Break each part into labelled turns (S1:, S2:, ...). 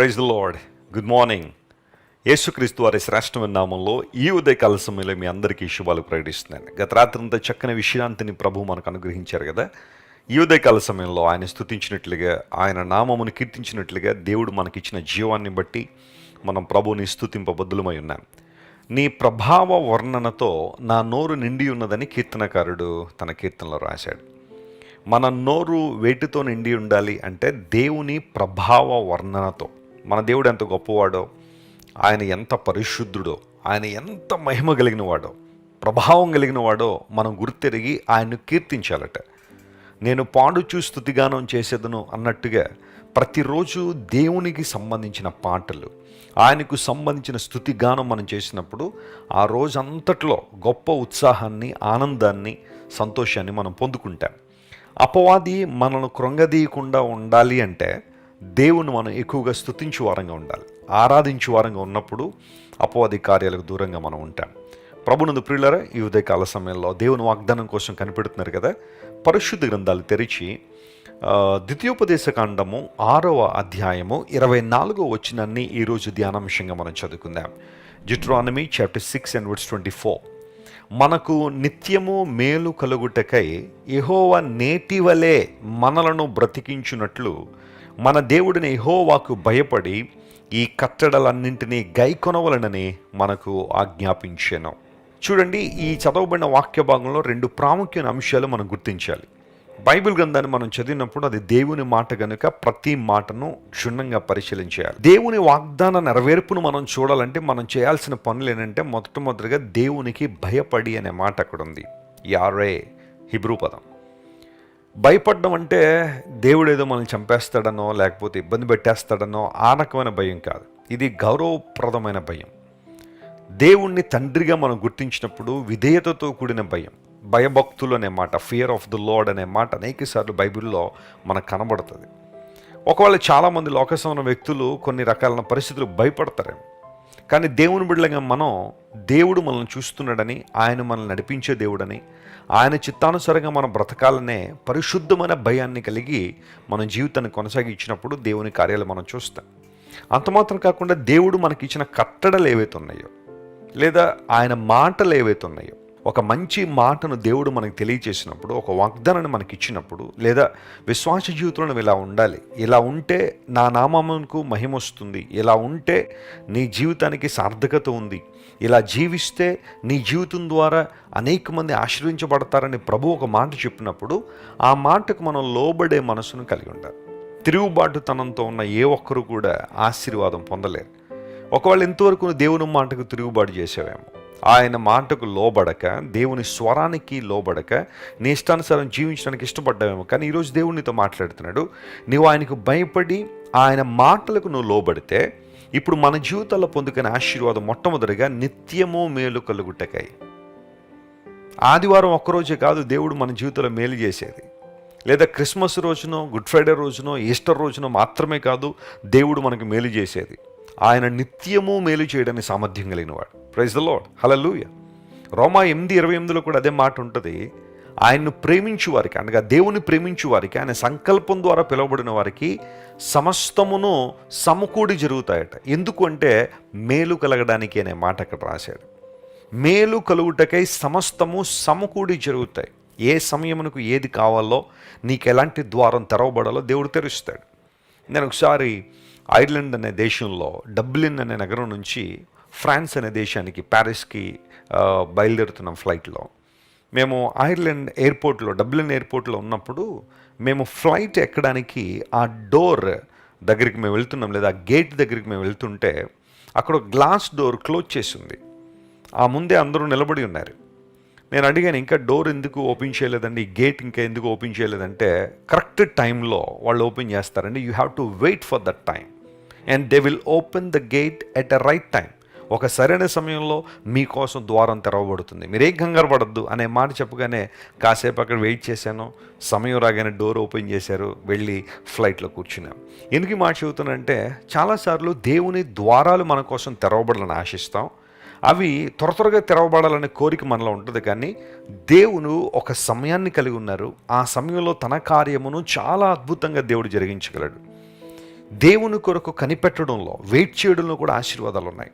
S1: Praise the lord. Good morning. యేసుక్రీస్తు వారి శ్రేష్టమైన నామంలో ఈ ఉదయకాల సమయంలో మీ అందరికీ శుభాలు ప్రకటిస్తున్నాను. గత రాత్రంతా చక్కని విశ్రాంతిని ప్రభు మనకు అనుగ్రహించారు కదా. ఈ ఉదయకాల సమయంలో ఆయన స్తుతించినట్లుగా, ఆయన నామమును కీర్తించినట్లుగా దేవుడు మనకిచ్చిన జీవాన్ని బట్టి మనం ప్రభువుని స్తుతింపబద్దులమై ఉన్నాం. నీ ప్రభావ వర్ణనతో నా నోరు నిండి ఉన్నదని కీర్తనకారుడు తన కీర్తనలో రాశాడు. మన నోరు వేటితో నిండి ఉండాలి అంటే దేవుని ప్రభావ వర్ణనతో. మన దేవుడు ఎంత గొప్పవాడో, ఆయన ఎంత పరిశుద్ధుడో, ఆయన ఎంత మహిమ కలిగిన వాడో, ప్రభావం కలిగిన వాడో మనం గుర్తెరిగి ఆయన్ను కీర్తించాలట. నేను పాడుచూ స్తుతిగానం చేసేదను అన్నట్టుగా ప్రతిరోజు దేవునికి సంబంధించిన పాటలు, ఆయనకు సంబంధించిన స్తుతిగానం మనం చేసినప్పుడు ఆ రోజంతట్లో గొప్ప ఉత్సాహాన్ని, ఆనందాన్ని, సంతోషాన్ని మనం పొందుకుంటాం. అపవాది మనను కృంగదీయకుండా ఉండాలి అంటే దేవుని మనం ఎక్కువగా స్తుతించు వారంగా ఉండాలి. ఆరాధించు వారంగా ఉన్నప్పుడు అపవాది కార్యాలకు దూరంగా మనం ఉంటాం. ప్రభునందు ప్రియులారా, ఈ ఉదయకాల సమయంలో దేవుని వాగ్దానం కోసం కనిపెడుతున్నారు కదా. పరిశుద్ధ గ్రంథాలు తెరిచి ద్వితీయోపదేశకాండము 6వ అధ్యాయము 24వ వచనాన్ని ఈరోజు ధ్యానాంశంగా మనం చదువుకుందాం. డ్యూటెరానమీ చాప్టర్ 6 and verse 24. మనకు నిత్యము మేలు కలుగుటకై యెహోవా నేటివలే మనలను బ్రతికించున్నట్లు మన దేవుడిని యెహోవాకు భయపడి ఈ కట్టడలన్నింటినీ గైకొనవలనని మనకు ఆజ్ఞాపించెను. చూడండి, ఈ చదవబడిన వాక్య భాగంలో 2 ప్రాముఖ్యమైన అంశాలు మనం గుర్తించాలి. బైబిల్ గ్రంథాన్ని మనం చదివినప్పుడు అది దేవుని మాట కనుక ప్రతి మాటను క్షుణ్ణంగా పరిశీలించాలి. దేవుని వాగ్దాన నెరవేర్పును మనం చూడాలంటే మనం చేయాల్సిన పనులు ఏంటంటే మొదటగా దేవునికి భయపడి అనే మాట అక్కడ ఉంది. యారే హిబ్రూ పదం. భయపడడం అంటే దేవుడు ఏదో మనల్ని చంపేస్తాడనో లేకపోతే ఇబ్బంది పెట్టేస్తాడనో ఆ రకమైన భయం కాదు. ఇది గౌరవప్రదమైన భయం. దేవుణ్ణి తండ్రిగా మనం గుర్తించినప్పుడు విధేయతతో కూడిన భయం. భయభక్తులు అనే మాట, ఫియర్ ఆఫ్ ద లార్డ్ అనే మాట అనేక సార్లు బైబిల్లో మనకు కనబడుతుంది. ఒకవేళ చాలామంది లోకసమైన వ్యక్తులు కొన్ని రకాల పరిస్థితులు భయపడతారేమో, కానీ దేవుని బిడ్డలుగా మనం దేవుడు మనల్ని చూస్తున్నాడని, ఆయన మనల్ని నడిపించే దేవుడని, ఆయన చిత్తానుసారంగా మనం బ్రతకాలనే పరిశుద్ధమైన భయాన్ని కలిగి మన జీవితాన్ని కొనసాగించినప్పుడు దేవుని కార్యాలు మనం చూస్తాం. అంత మాత్రం కాకుండా దేవుడు మనకి ఇచ్చిన కట్టడలు ఏవైతే ఉన్నాయో లేదా ఆయన మాటలు ఏవైతే ఉన్నాయో, ఒక మంచి మాటను దేవుడు మనకు తెలియచేసినప్పుడు, ఒక వాగ్దానాన్ని మనకి ఇచ్చినప్పుడు, లేదా విశ్వాస జీవితంలో ఇలా ఉండాలి, ఇలా ఉంటే నా నామమునకు మహిమ వస్తుంది, ఇలా ఉంటే నీ జీవితానికి సార్థకత ఉంది, ఇలా జీవిస్తే నీ జీవితం ద్వారా అనేక మంది ఆశీర్వించబడతారని ప్రభు ఒక మాట చెప్పినప్పుడు ఆ మాటకు మనం లోబడే మనసును కలిగి ఉండాలి. తిరుగుబాటుతనంతో ఉన్న ఏ ఒక్కరు కూడా ఆశీర్వాదం పొందలేరు. ఒకవేళ ఇంతవరకు దేవుని మాటకు తిరుగుబాటు చేసావేమో, ఆయన మాటకు లోబడక, దేవుని స్వరానికి లోబడక నీ ఇష్టానుసారం జీవించడానికి ఇష్టపడ్డావేమో, కానీ ఈరోజు దేవుడు నీతో మాట్లాడుతున్నాడు. నువ్వు ఆయనకు భయపడి ఆయన మాటలకు నువ్వు లోబడితే ఇప్పుడు మన జీవితాల్లో పొందుకునే ఆశీర్వాదం మొట్టమొదటిగా నిత్యము మేలు కలుగుటకై. ఆదివారం ఒక్కరోజే కాదు దేవుడు మన జీవితంలో మేలు చేసేది, లేదా క్రిస్మస్ రోజునో, గుడ్ ఫ్రైడే రోజునో, ఈస్టర్ రోజునో మాత్రమే కాదు దేవుడు మనకు మేలు చేసేది. ఆయన నిత్యము మేలు చేయడానికి సామర్థ్యం కలిగినవాడు. ప్రైజ్ ద లార్డ్, హల్లెలూయా. రోమా 8:28లో కూడా అదే మాట ఉంటుంది. ఆయన్ను ప్రేమించు వారికి, అనగా దేవుని ప్రేమించు వారికి, ఆయన సంకల్పం ద్వారా పిలువబడిన వారికి సమస్తమును సమకూడి జరుగుతాయట. ఎందుకు అంటే మేలు కలగడానికి అనే మాట అక్కడ రాశాడు. మేలు కలుగుటకై సమస్తము సమకూడి జరుగుతాయి. ఏ సమయమునకు ఏది కావాలో, నీకు ఎలాంటి ద్వారం తెరవబడాలో దేవుడు తెరుస్తాడు. నేను ఒకసారి ఐర్లాండ్ అనే దేశంలో డబ్లిన్ అనే నగరం నుంచి ఫ్రాన్స్ అనే దేశానికి, ప్యారిస్కి బయలుదేరుతున్నాం ఫ్లైట్లో. మేము ఐర్లాండ్ ఎయిర్పోర్ట్లో, డబ్లిన్ ఎయిర్పోర్ట్లో ఉన్నప్పుడు మేము ఫ్లైట్ ఎక్కడానికి ఆ డోర్ దగ్గరికి మేము వెళ్తున్నాం, లేదా ఆ గేట్ దగ్గరికి మేము వెళ్తుంటే అక్కడ గ్లాస్ డోర్ క్లోజ్ చేసి ఉంది. ఆ ముందే అందరూ నిలబడి ఉన్నారు. నేను అడిగాను, ఇంకా డోర్ ఎందుకు ఓపెన్ చేయలేదండి, ఈ గేట్ ఇంకా ఎందుకు ఓపెన్ చేయలేదంటే, కరెక్ట్ టైంలో వాళ్ళు ఓపెన్ చేస్తారండి. You have to wait for that time and they will open the gate at a right time. ఒక సరైన సమయంలో మీకోసం ద్వారం తెరవబడుతుంది, మీరేం కంగారు పడద్దు అనే మాట చెప్పగానే కాసేపు అక్కడ వెయిట్ చేశాను. సమయం రాగానే డోర్ ఓపెన్ చేశారు, వెళ్ళి ఫ్లైట్లో కూర్చున్నాం. ఎందుకు ఈ మాట చెబుతున్నానంటే, చాలాసార్లు దేవుని ద్వారాలు మన కోసం తెరవబడాలని ఆశిస్తాం. అవి త్వరగా తెరవబడాలనే కోరిక మనలో ఉంటుంది, కానీ దేవుడు ఒక సమయాన్ని కలిగి ఉన్నారు. ఆ సమయంలో తన కార్యమును చాలా అద్భుతంగా దేవుడు జరిగించగలడు. దేవుని కొరకు కనిపెట్టడంలో, వెయిట్ చేయడంలో కూడా ఆశీర్వాదాలు ఉన్నాయి.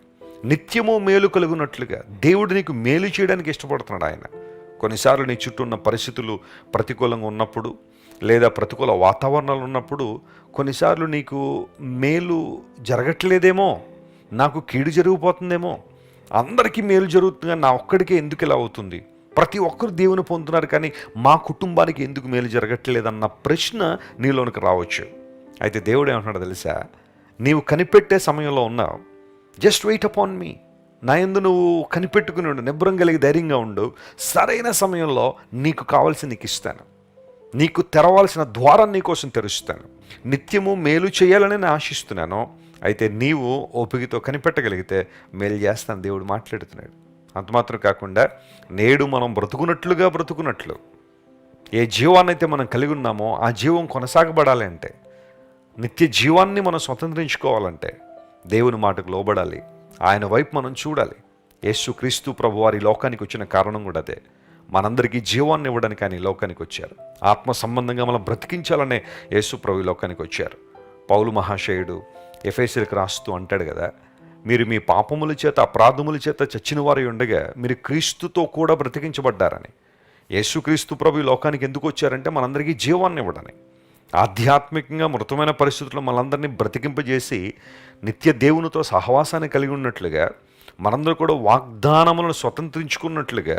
S1: నిత్యము మేలు కలుగునట్లుగా దేవుడు నీకు మేలు చేయడానికి ఇష్టపడుతున్నాడు ఆయన. కొన్నిసార్లు నీ చుట్టూ ఉన్న పరిస్థితులు ప్రతికూలంగా ఉన్నప్పుడు, లేదా ప్రతికూల వాతావరణాలు ఉన్నప్పుడు కొన్నిసార్లు నీకు మేలు జరగట్లేదేమో, నాకు కీడు జరిగిపోతుందేమో, అందరికీ మేలు జరుగుతుందిగా నా ఒక్కడికే ఎందుకు ఇలా అవుతుంది, ప్రతి ఒక్కరు దేవుని పొందుతున్నారు కానీ మా కుటుంబానికి ఎందుకు మేలు జరగట్లేదన్న ప్రశ్న నీలోనికి రావచ్చు. అయితే దేవుడు ఏమంటున్నాడు తెలుసా, నీవు కనిపెట్టే సమయంలో ఉన్నావు, జస్ట్ వెయిట్ అపాన్ మీ, నా యందు నువ్వు కనిపెట్టుకుని ఉండు, నిబ్బరం కలిగి ధైర్యంగా ఉండు, సరైన సమయంలో నీకు కావాల్సింది నీకు ఇస్తాను, నీకు తెరవాల్సిన ద్వారం నీకోసం తెరుస్తాను, నిత్యము మేలు చేయాలని నేను ఆశిస్తున్నాను. అయితే నీవు ఓపికతో కనిపెట్టగలిగితే మేలు చేస్తాను దేవుడు మాట్లాడుతున్నాడు. అంత మాత్రం కాకుండా నేడు మనం బ్రతుకున్నట్లు ఏ జీవాన్ని అయితే మనం కలిగి ఉన్నామో ఆ జీవం కొనసాగబడాలి అంటే, నిత్య జీవాన్ని మనం స్వతంత్రించుకోవాలంటే దేవుని మాటకు లోబడాలి, ఆయన వైపు మనం చూడాలి. యేసుక్రీస్తు ప్రభు వారి లోకానికి వచ్చిన కారణం కూడా అదే. మనందరికీ జీవాన్ని ఇవ్వడానికి ఆయన ఈ లోకానికి వచ్చారు. ఆత్మ సంబంధంగా మనం బ్రతికించాలనే యేసు ప్రభు ఈ లోకానికి వచ్చారు. పౌలు మహాశయుడు ఎఫెసీయులకు రాస్తూ అంటాడు కదా, మీరు మీ పాపముల చేత అపరాధముల చేత చచ్చిన వారి ఉండగా మీరు క్రీస్తుతో కూడా బ్రతికించబడ్డారని. యేసుక్రీస్తు ప్రభు ఈ లోకానికి ఎందుకు వచ్చారంటే మనందరికీ జీవాన్ని ఇవ్వడానికి, ఆధ్యాత్మికంగా మృతమైన పరిస్థితుల్లో మనందరినీ బ్రతికింపజేసి నిత్య దేవునితో సహవాసాన్ని కలిగి ఉన్నట్లుగా, మనందరూ కూడా వాగ్దానములను స్వతంత్రించుకున్నట్లుగా,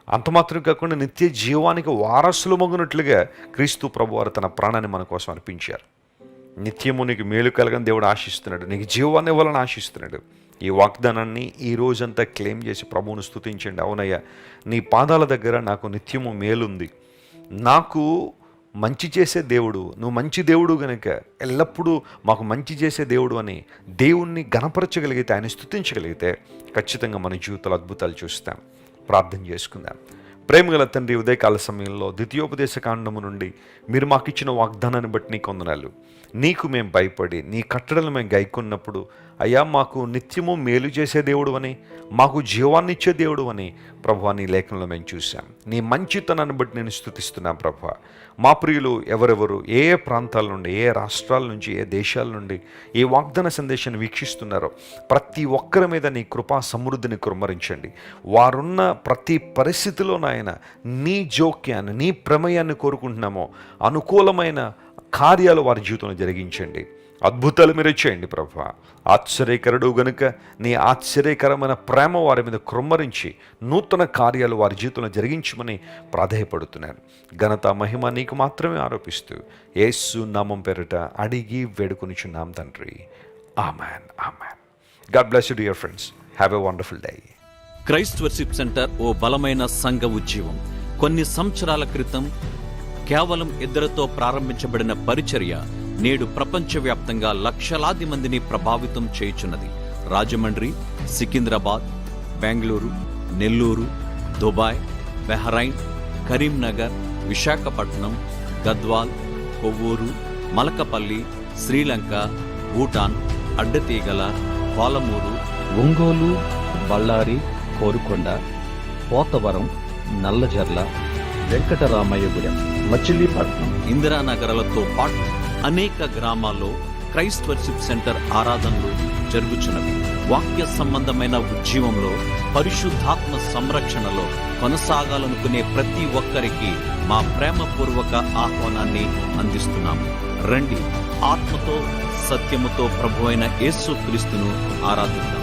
S1: అంత మాత్రం కాకుండా నిత్య జీవానికి వారసులు మగునట్లుగా క్రీస్తు ప్రభువారు తన ప్రాణాన్ని మన కోసం అర్పించారు. నిత్యము నీకు మేలు కలగని దేవుడు ఆశిస్తున్నాడు, నీకు జీవాన్ని ఇవ్వాలని ఆశిస్తున్నాడు. ఈ వాగ్దానాన్ని ఈ రోజంతా క్లెయిమ్ చేసి ప్రభువును స్తుతించండి. అవునయ్యా, నీ పాదాల దగ్గర నాకు నిత్యము మేలుంది, నాకు మంచి చేసే దేవుడు, నువ్వు మంచి దేవుడు గనుక ఎల్లప్పుడూ మాకు మంచి చేసే దేవుడు అని దేవుణ్ణి గణపరచగలిగితే, ఆయన స్తుతించగలిగితే ఖచ్చితంగా మన జీవితాలు అద్భుతాలు చూస్తాం. ప్రార్థన చేసుకుందాం. ప్రేమగల తండ్రి, ఉదయకాల సమయంలో ద్వితీయోపదేశ కాండము నుండి మీరు మాకు ఇచ్చిన వాగ్దానాన్ని బట్టి నీకు వందనాలు. నీకు మేము భయపడి నీ కట్టడలు మేము గైకొన్నప్పుడు అయ్యా మాకు నిత్యము మేలు చేసే దేవుడు అని, మాకు జీవాన్ని ఇచ్చే దేవుడు అని ప్రభువా నీ లేఖనంలో మేము చూసాం. నీ మంచితనాన్ని బట్టి నేను స్తుతిస్తున్నాను ప్రభువా. మా ప్రియులు ఎవరెవరు ఏ ఏ ప్రాంతాల నుండి, ఏ రాష్ట్రాల నుంచి, ఏ దేశాల నుండి ఈ వాగ్దాన సందేశాన్ని వీక్షిస్తున్నారో ప్రతి ఒక్కరి మీద నీ కృపా సమృద్ధిని కుమ్మరించండి. వారున్న ప్రతి పరిస్థితిలో నాయన నీ జోక్యాన్ని, నీ ప్రమేయాన్ని కోరుకుంటున్నామో అనుకూలమైన కార్యాలు వారి జీవితంలో జరిగించండి. అద్భుతాలు మీరు చేయండి ప్రభువా. ఆశ్చర్యకరుడు గనుక నీ ఆశ్చర్యకరమైన ప్రేమ వారి మీద కృమ్మరించి నూతన కార్యాలు వారి జీవితంలో జరిగించమని ప్రాధేయపడుతున్నాను. ఘనత మహిమ నీకు మాత్రమే ఆరోపిస్తూ యేసు నామం పేరిట అడిగి వేడుకొనిచున్నాం తండ్రి. Amen, amen. God bless you dear friends. Have a wonderful day.
S2: Christ worship centre ఓ బలమైన సంఘ ఉద్యమం. కొన్ని సంవత్సరాల క్రితం కేవలం 2తో ప్రారంభించబడిన పరిచర్య నేడు ప్రపంచవ్యాప్తంగా లక్షలాది మందిని ప్రభావితం చేయుచున్నది. రాజమండ్రి, సికింద్రాబాద్, బెంగళూరు, నెల్లూరు, దుబాయ్, బెహ్రైన్, కరీంనగర్, విశాఖపట్నం, గద్వాల్, కొవ్వూరు, మలకపల్లి, శ్రీలంక, భూటాన్, అడ్డతీగల, పాలమూరు,
S3: ఒంగోలు, బళ్ళారి, కోరుకొండ, పోతవరం, నల్లజర్ల, వెంకటరామయ్యగూడెం, మచిలీపట్నం,
S2: ఇందిరానగర్లతో పాటు అనేక గ్రామాల్లో క్రైస్ట్ వర్షిప్ సెంటర్ ఆరాధనలు జరుగుచున్నవి. వాక్య సంబంధమైన ఉద్యమంలో, పరిశుద్ధాత్మ సంరక్షణలో కొనసాగాలనుకునే ప్రతి ఒక్కరికి మా ప్రేమపూర్వక ఆహ్వానాన్ని అందిస్తున్నాము. రండి, ఆత్మతో సత్యముతో ప్రభువైన యేసుక్రీస్తును ఆరాధిద్దాం.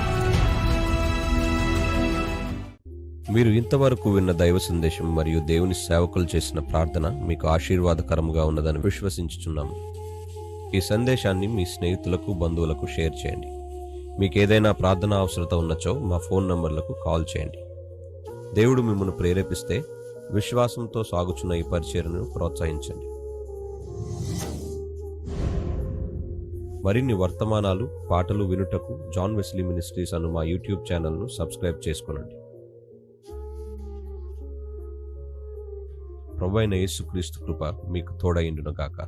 S4: మీరు ఇంతవరకు విన్న దైవ సందేశం మరియు దేవుని సేవకులు చేసిన ప్రార్థన మీకు ఆశీర్వాదకరముగా ఉన్నదని విశ్వసించుచున్నాము. ఈ సందేశాన్ని మీ స్నేహితులకు, బంధువులకు షేర్ చేయండి. మీకు ఏదైనా ప్రార్థన అవసరత ఉన్నచో మా ఫోన్ నంబర్లకు కాల్ చేయండి. దేవుడు మిమ్మల్ని ప్రేరేపిస్తే విశ్వాసంతో సాగుచున్న ఈ పరిచర్యను ప్రోత్సహించండి. మరిన్ని వర్తమానాలు, పాటలు వినుటకు జాన్ వెస్లీ మినిస్ట్రీస్ అను మా యూట్యూబ్ ఛానల్ను సబ్స్క్రైబ్ చేసుకొనండి. ప్రభువైన యేసుక్రీస్తు కృప మీకు తోడైండును గాక.